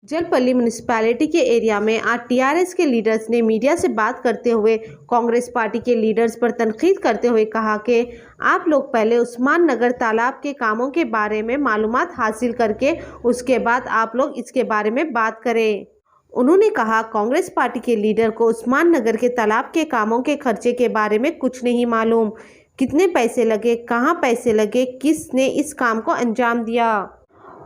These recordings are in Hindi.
जलपल्ली म्यूनिसिपैलिटी के एरिया में आज टीआरएस के लीडर्स ने मीडिया से बात करते हुए कांग्रेस पार्टी के लीडर्स पर तनकीद करते हुए कहा कि आप लोग पहले उस्मान नगर तालाब के कामों के बारे में मालूमात हासिल करके उसके बाद आप लोग इसके बारे में बात करें। उन्होंने कहा कांग्रेस पार्टी के लीडर को उस्मान नगर के तालाब के कामों के खर्चे के बारे में कुछ नहीं मालूम, कितने पैसे लगे, कहाँ पैसे लगे, किसने इस काम को अंजाम दिया।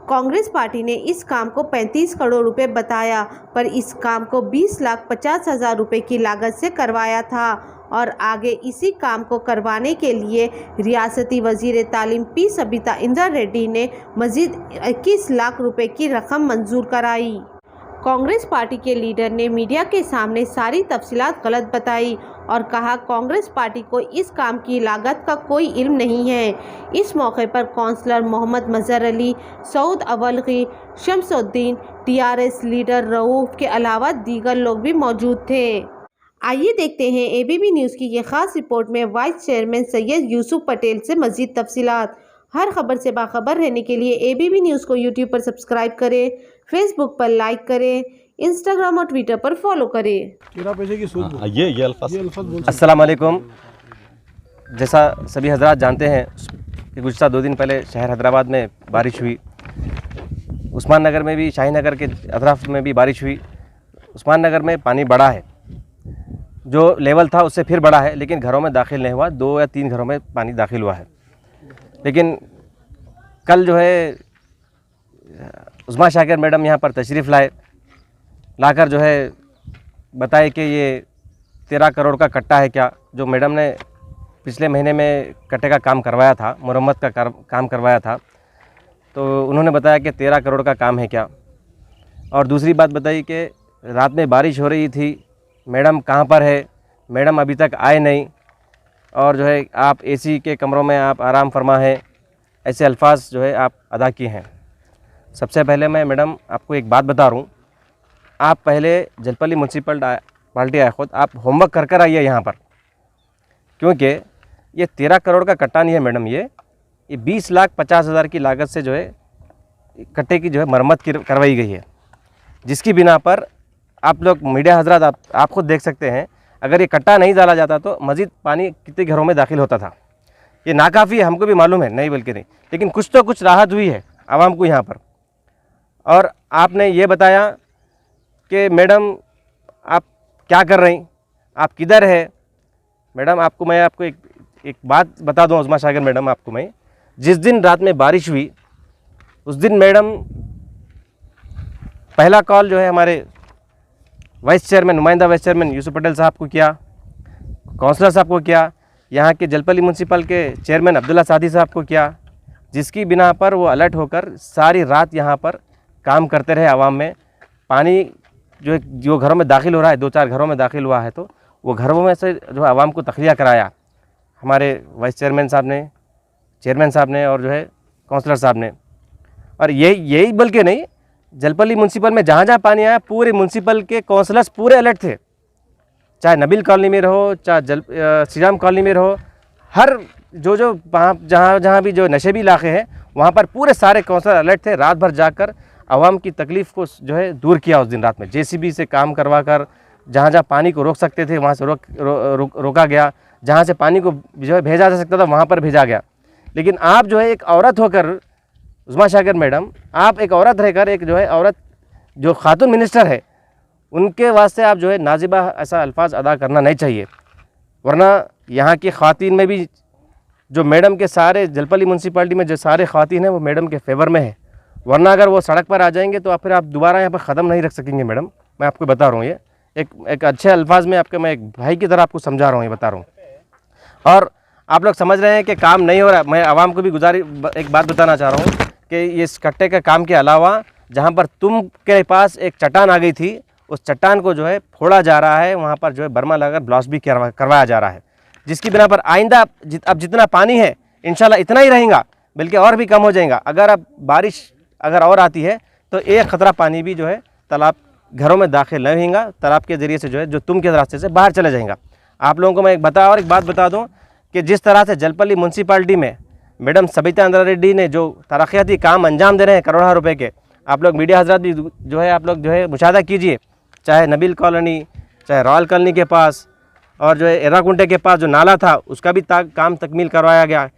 कांग्रेस पार्टी ने इस काम को 35 करोड़ रुपए बताया, पर इस काम को 20,50,000 रुपए की लागत से करवाया था और आगे इसी काम को करवाने के लिए रियासती वजीर तालीम पी सबिता इंद्रा रेड्डी ने मजीद 21 लाख रुपए की रकम मंजूर कराई। कांग्रेस पार्टी के लीडर ने मीडिया के सामने सारी तफसीलात गलत बताई और कहा कांग्रेस पार्टी को इस काम की लागत का कोई इल्म नहीं है। इस मौके पर काउंसलर मोहम्मद मजहर अली, सऊद अवलगी, शमसुद्दीन, टीआरएस लीडर रऊफ के अलावा दीगर लोग भी मौजूद थे। आइए देखते हैं एबीपी न्यूज़ की ये खास रिपोर्ट में वाइस चेयरमैन सैयद यूसुफ पटेल से मजीद तफसीलात। हर खबर से बाखबर रहने के लिए एबीपी न्यूज़ को यूट्यूब पर सब्सक्राइब करें, फेसबुक पर लाइक करें, इंस्टाग्राम और ट्विटर पर फॉलो करें। ये अल्फाज अस्सलाम वालेकुम। जैसा सभी हजरात जानते हैं कि गुज़श्ता 2 दिन पहले शहर हैदराबाद में बारिश हुई, उस्मान नगर में भी, शाही नगर के अतराफ में भी बारिश हुई। उस्मान नगर में पानी बढ़ा है, जो लेवल था उससे फिर बढ़ा है, लेकिन घरों में दाखिल नहीं हुआ। 2 या 3 घरों में पानी दाखिल हुआ है। लेकिन कल जो है उस्मा शाकिर मैडम यहाँ पर तशरीफ़ लाकर जो है बताए कि ये 13 करोड़ का कट्टा है क्या, जो मैडम ने पिछले महीने में कट्टे का काम करवाया था, मुरम्मत का काम करवाया था, तो उन्होंने बताया कि 13 करोड़ का काम है क्या। और दूसरी बात बताई कि रात में बारिश हो रही थी, मैडम कहाँ पर है, मैडम अभी तक आए नहीं, और जो है आप एसी के कमरों में आप आराम फरमा है, ऐसे अल्फाज जो है आप अदा किए हैं। सबसे पहले मैं मैडम आपको एक बात बता रहा हूँ, आप पहले जलपल्ली म्यूनसिपलिटी आए खुद, आप होमवर्क कर आइए यहाँ पर, क्योंकि ये 13 करोड़ का कट्टा नहीं है मैडम, ये 20,50,000 की लागत से जो है कट्टे की जो है मरम्मत करवाई गई है, जिसकी बिना पर आप लोग मीडिया हजरात आप खुद देख सकते हैं, अगर ये कट्टा नहीं डाला जाता तो मज़ीद पानी कितने घरों में दाखिल होता था। ये नाकाफ़ी है, हमको भी मालूम है, नहीं बल्कि नहीं, लेकिन कुछ तो कुछ राहत हुई है आवाम को यहाँ पर। और आपने ये बताया कि मैडम आप क्या कर रही, आप किधर है। मैडम मैं आपको एक बात बता दूँ उस्मा शाकिर मैडम, आपको मैं जिस दिन रात में बारिश हुई उस दिन मैडम पहला कॉल जो है हमारे वाइस चेयरमैन, नुमाइंदा वाइस चेयरमैन यूसुफ पटेल साहब को किया, काउंसलर साहब को किया, यहाँ के जलपल्ली म्यूनसिपल के चेयरमैन अब्दुल्ला सादी साहब को किया, जिसकी बिना पर वो अलर्ट होकर सारी रात यहाँ पर काम करते रहे। आवाम में पानी जो घरों में दाखिल हो रहा है, 2-4 घरों में दाखिल हुआ है, तो वो घरों में से जो आवाम को तखलिया कराया हमारे वाइस चेयरमैन साहब ने और जो है काउंसलर साहब ने। और यही बल्कि नहीं, जलपल्ली म्यूनसिपल में जहाँ जहाँ पानी आया, पूरे म्यूनसिपल के काउंसलर्स पूरे अलर्ट थे, चाहे नबील कॉलोनी में रहो, चाहे श्री राम कॉलोनी में रहो, हर जो वहाँ जहाँ भी जो नशेबी इलाके हैं वहाँ पर पूरे सारे काउंसलर अलर्ट थे। रात भर जाकर आवाम की तकलीफ़ को जो है दूर किया उस दिन रात में, जेसीबी से काम करवा कर जहाँ जहाँ पानी को रोक सकते थे वहाँ से रोका गया, जहाँ से पानी को जो है भेजा जा सकता था वहाँ पर भेजा गया। लेकिन आप जो है एक औरत होकर, उस्मा शाकिर मैडम, आप एक औरत रहकर, एक जो है औरत जो खातून मिनिस्टर है, उनके वास्ते आप जो है नाजिबा ऐसा अल्फाज अदा करना नहीं चाहिए। वरना यहाँ की ख़वातीन में भी जो मैडम के सारे जलपल्ली म्यूनसिपलिटी में जो सारे ख़वातीन हैं वो मैडम के फेवर में है, वरना अगर वो सड़क पर आ जाएंगे तो फिर आप दोबारा यहाँ पर ख़त्म नहीं रख सकेंगे। मैडम मैं आपको बता रहा हूँ, ये एक अच्छे अल्फाज में मैं एक भाई की तरह आपको समझा रहा हूँ, ये बता रहा हूँ। और आप लोग समझ रहे हैं कि काम नहीं हो रहा। मैं आवाम को भी एक बात बताना चाह रहा हूँ कि इस कट्टे के काम के अलावा जहाँ पर तुम के पास एक चट्टान आ गई थी, उस चट्टान को जो है फोड़ा जा रहा है, वहाँ पर जो है बर्मा लगाकर ब्लास्ट भी करवाया जा रहा है, जिसकी बिना पर आइंदा अब जितना पानी है इंशाल्लाह इतना ही रहेगा, बल्कि और भी कम हो जाएगा। अगर अब बारिश अगर और आती है तो एक ख़तरा पानी भी जो है तालाब घरों में दाखिल नहीं होगा, तालाब के ज़रिए से जो है जो तुम के रास्ते से बाहर चले जाएगा। आप लोगों को मैं एक बात बता दूँ कि जिस तरह से जलपल्ली म्यूनसिपलिटी में मैडम सबिता इंद्रा रेड्डी ने जो तरक्याती काम अंजाम दे रहे हैं करोड़ों रुपए के, आप लोग मीडिया हजरात भी जो है आप लोग जो है मुशाहदा कीजिए, चाहे नबील कॉलोनी, चाहे रॉयल कॉलोनी के पास और जो है एराकुंटे के पास जो नाला था उसका भी काम तकमील करवाया गया।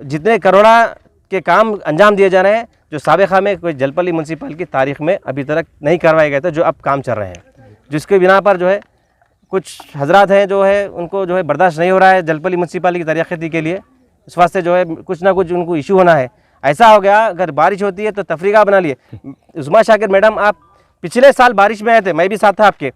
जितने करोड़ा के काम अंजाम दिए जा रहे हैं जो साबिक़ा में कोई जलपल्ली म्यूनसिपल की तारीख़ में अभी तक नहीं करवाए गए थे, जो अब काम चल रहे हैं, जिसके बिना पर जो है कुछ हजरात हैं जो है उनको जो है बर्दाश्त नहीं हो रहा है जलपल्ली म्यूनसिपल की तरक्की के लिए। इस वास्ते जो है कुछ ना कुछ उनको इशू होना है। ऐसा हो गया अगर बारिश होती है तो तफरीका बना लिए। उस्मा शाकिर मैडम, आप पिछले साल बारिश में आए थे, मैं भी साथ था आपके,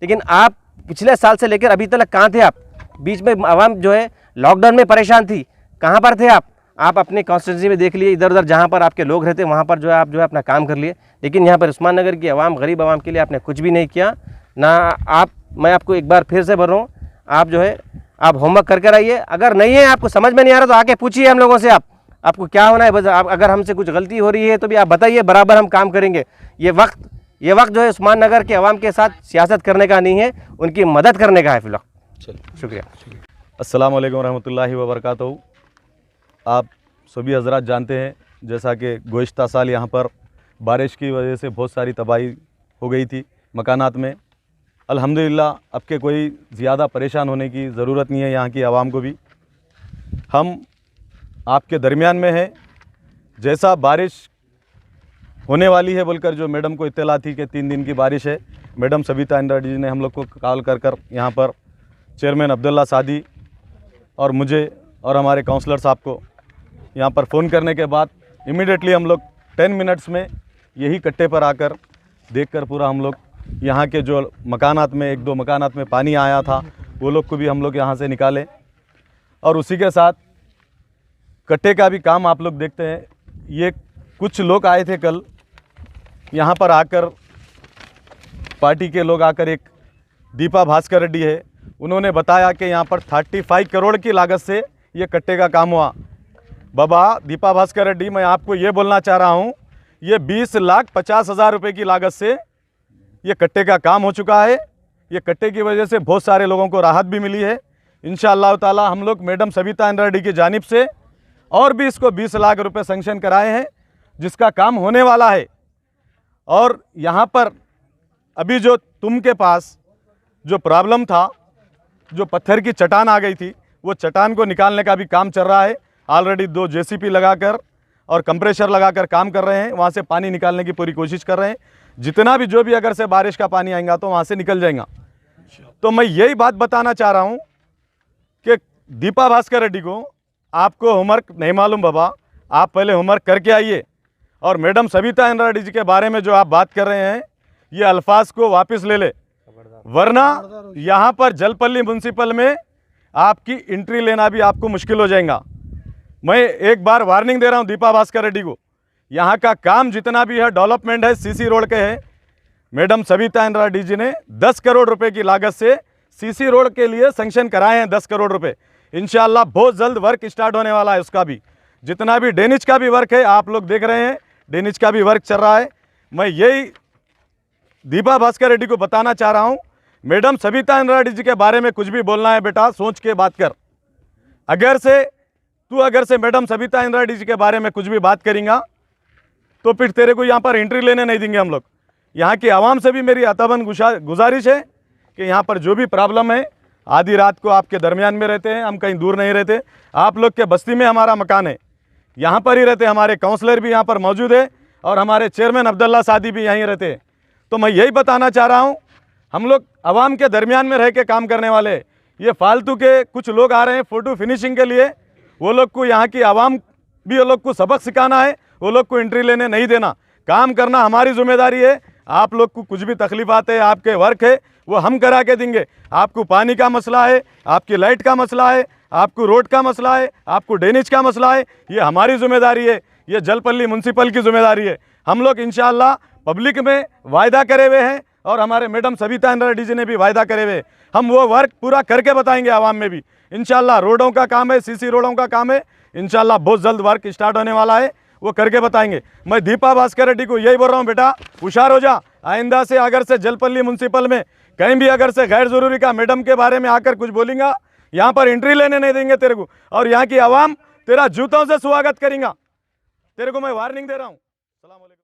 लेकिन आप पिछले साल से लेकर अभी तक कहाँ थे आप? बीच में आवाम जो है लॉकडाउन में परेशान थी, कहाँ पर थे आप? आप अपने कॉन्स्टिट्यूंसी में देख लिए, इधर उधर जहाँ पर आपके लोग रहते वहाँ पर जो है आप जो है अपना काम कर लिए, लेकिन यहाँ पर उस्मान नगर की आवाम, गरीब आवाम के लिए आपने कुछ भी नहीं किया ना। आप, मैं आपको एक बार फिर से बोल रहा हूँ, आप जो है आप होमवर्क करके रहिए। अगर नहीं है, आपको समझ में नहीं आ रहा तो आके पूछिए हम लोगों से आपको क्या होना है। बस आप, अगर हमसे कुछ गलती हो रही है तो भी आप बताइए, बराबर हम काम करेंगे। ये वक्त जो है उस्मान नगर के अवाम के साथ सियासत करने का नहीं है, उनकी मदद करने का है फिलहाल। चलिए, शुक्रिया। अस्सलाम वालेकुम रहमतुल्लाहि व बरकातहू। आप सभी हजरात जानते हैं जैसा कि गुज़िश्ता साल यहाँ पर बारिश की वजह से बहुत सारी तबाही हो गई थी मकानात में। अल्हम्दुलिल्लाह अब के कोई ज़्यादा परेशान होने की ज़रूरत नहीं है, यहाँ की आवाम को भी। हम आपके दरमियान में हैं। जैसा बारिश होने वाली है बोलकर जो मैडम को इत्तला थी कि 3 दिन की बारिश है, मैडम सबिता इंदिरा जी ने हम लोग को कॉल कर यहाँ पर चेयरमैन अब्दुल्ला सादी और मुझे और हमारे काउंसलर साहब को यहाँ पर फ़ोन करने के बाद इमीडिएटली हम लोग 10 मिनट्स में यही कट्टे पर आकर देखकर पूरा हम लोग यहाँ के जो मकानात में 1-2 मकानात में पानी आया था वो लोग को भी हम लोग यहाँ से निकाले, और उसी के साथ कट्टे का भी काम आप लोग देखते हैं। ये कुछ लोग आए थे कल यहाँ पर आकर, पार्टी के लोग आकर, एक दीपा भास्कर रेड्डी है, उन्होंने बताया कि यहाँ पर 35 करोड़ की लागत से ये कट्टे का काम हुआ। बाबा दीपा भास्कर रेड्डी, मैं आपको ये बोलना चाह रहा हूँ, ये 20,50,000 रुपये की लागत से ये कट्टे का काम हो चुका है। ये कट्टे की वजह से बहुत सारे लोगों को राहत भी मिली है। इंशाअल्लाह ताला हम लोग मैडम सबिता इंदिरा रेड्डी की जानिब से और भी इसको 20 लाख रुपए सेंक्शन कराए हैं, जिसका काम होने वाला है। और यहाँ पर अभी जो तुम के पास जो प्रॉब्लम था, जो पत्थर की चट्टान आ गई थी, वो चट्टान को निकालने का भी काम चल रहा है। ऑलरेडी 2 जेसीपी लगाकर और कंप्रेशर लगाकर काम कर रहे हैं, वहाँ से पानी निकालने की पूरी कोशिश कर रहे हैं। जितना भी जो भी अगर से बारिश का पानी आएगा तो वहाँ से निकल जाएगा। तो मैं यही बात बताना चाह रहा हूँ कि दीपा भास्कर रेड्डी को, आपको होमवर्क नहीं मालूम बाबा, आप पहले होमवर्क करके आइए। और मैडम सबिता इंदिरा रेड्डी जी के बारे में जो आप बात कर रहे हैं, ये अल्फाज को वापस ले ले, वरना यहाँ पर जलपल्ली म्यूनसिपल में आपकी एंट्री लेना भी आपको मुश्किल हो जाएगा। मैं एक बार वार्निंग दे रहा हूँ दीपा भास्कर रेड्डी को, यहाँ का काम जितना भी है, डेवलपमेंट है, सीसी रोड के है, मैडम सबिता इंदिरा रेड्डी जी ने 10 करोड़ रुपए की लागत से सीसी रोड के लिए सैंक्शन कराए हैं। 10 करोड़ रुपए इंशाल्लाह बहुत जल्द वर्क स्टार्ट होने वाला है। उसका भी जितना भी ड्रेनेज का भी वर्क है, आप लोग देख रहे हैं, ड्रेनेज का भी वर्क चल रहा है। मैं यही दीपा भास्कर रेड्डी को बताना चाह रहा हूँ, मैडम सबिता इंदिरा रेड्डी जी के बारे में कुछ भी बोलना है बेटा, सोच के बात कर। अगर से मैडम सबिता इंदिरा रेड्डी जी के बारे में कुछ भी बात करेंगा तो फिर तेरे को यहाँ पर एंट्री लेने नहीं देंगे हम लोग। यहाँ की आवाम से भी मेरी अतबन गुजारिश है कि यहाँ पर जो भी प्रॉब्लम है, आधी रात को आपके दरमियान में रहते हैं, हम कहीं दूर नहीं रहते। आप लोग के बस्ती में हमारा मकान है, यहाँ पर ही रहते। हमारे काउंसलर भी यहाँ पर मौजूद है और हमारे चेयरमैन अब्दुल्ला सादी भी यहीं रहते हैं। तो मैं यही बताना चाह रहा हूँ, हम लोग आवाम के दरमियान में रह के काम करने वाले। ये फालतू के कुछ लोग आ रहे हैं फ़ोटो फिनिशिंग के लिए, वो लोग को यहाँ की आवाम भी वो लोग को सबक सिखाना है, वो लोग को एंट्री लेने नहीं देना। काम करना हमारी जिम्मेदारी है। आप लोग को कुछ भी तकलीफ आते हैं, आपके वर्क है, वो हम करा के देंगे। आपको पानी का मसला है, आपकी लाइट का मसला है, आपको रोड का मसला है, आपको ड्रेनेज का मसला है, ये हमारी जिम्मेदारी है, ये जलपल्ली म्यूनसिपल की जिम्मेदारी है। हम लोग इंशाअल्लाह पब्लिक में वायदा करे हुए हैं और हमारे मैडम सबिता इंदिरा रेड्डी जी ने भी वायदा करे हुए, हम वो वर्क पूरा करके बताएंगे आवाम में भी। इंशाअल्लाह रोडों का काम है, सीसी रोडों का काम है, इंशाअल्लाह बहुत जल्द वर्क स्टार्ट होने वाला है, वो करके बताएंगे। मैं दीपा भास्कर रेड्डी को यही बोल रहा हूँ, बेटा हुशार हो जा। आइंदा से अगर से जलपल्ली म्यूनसिपल में कहीं भी अगर से गैर जरूरी का मैडम के बारे में आकर कुछ बोलेंगा, यहाँ पर एंट्री लेने नहीं देंगे तेरे को, और यहाँ की आवाम तेरा जूतों से स्वागत करेंगा। तेरे को मैं वार्निंग दे रहा हूँ। अस्सलाम वालेकुम।